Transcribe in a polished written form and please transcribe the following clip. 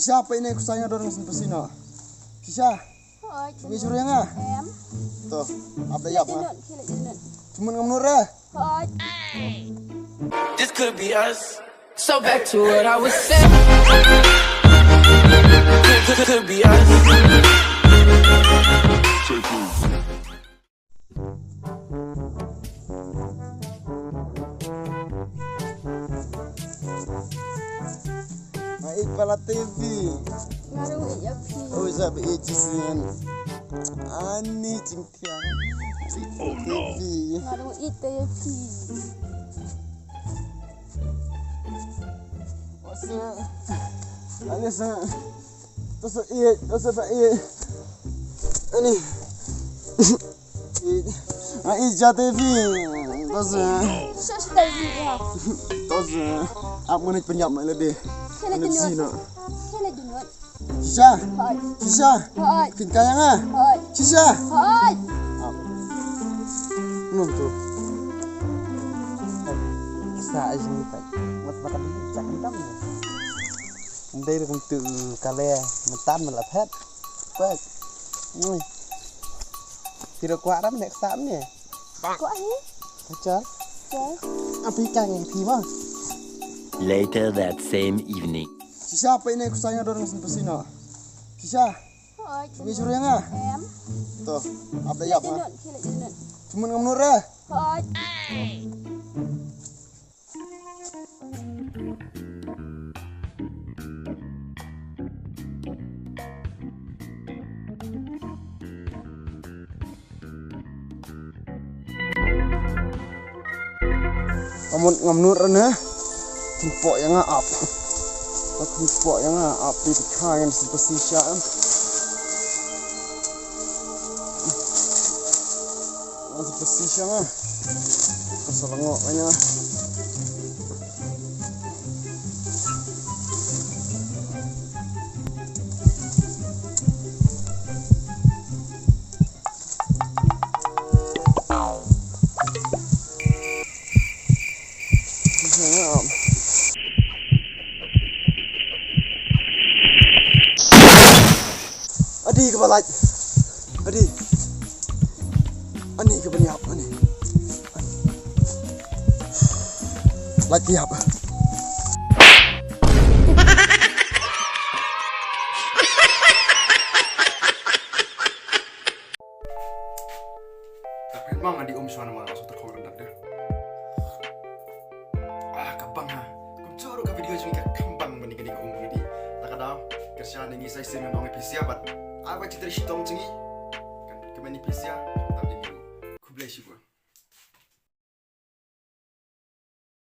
Siapa ini kusanya dorong khasina? Sisa. Pergi suruh yang ah. Tuh, apa ya apa? Cuman ngamnur ya. This could be us. So back to what I was saying. Could be us. Maid pala TV. Ngaruh ya pi. Oh, sabi ijisin. Ani cingtiang. Oh no. Ngaruh itu ya pi. Masa Alisa. Terus ied, terus baieid. Ani. Ied TV. Terus Sudah ya. terus apa nih penyap melodi? Kena Khasina. dunut. Kena dunut. Sisa. Hai. Sisa. Hai. Kynsan ah. Hai. Sisa. Hai. Nuntu. Sa sini pak. Mat makan cak kentam. Đây là công tử Jaklea, mình tan mình là thep. Vậy. Ui. Thì được quả lắm, nè sẵn nè. Quả hết. Thấy chưa? Trời. Apa ikan thì mà. Later that same evening. Siapa ini kusanya dorong khasina? Sisa. Hai. Pergi suruh yang ah. Tuh, apa ya apa? Dunut. Cuman ngamnur ya. Hai. Kamu ngamnur na. Tempok yang up. Tempok yang up di kain seperti siapa. Seperti siapa. Keselengok kayaknya. Adi ke balai. Adi. Ani ke beniap ani. Lagi apa? Tapi emang adi suara malah langsung terkawal rendah deh. Kabang ha. Kung curo ka video cumi ka kambang mani di. Kadaw. Kerja nengi saya sih memang episya bat. Apa cerita si tong cengi? Kan kemani episya.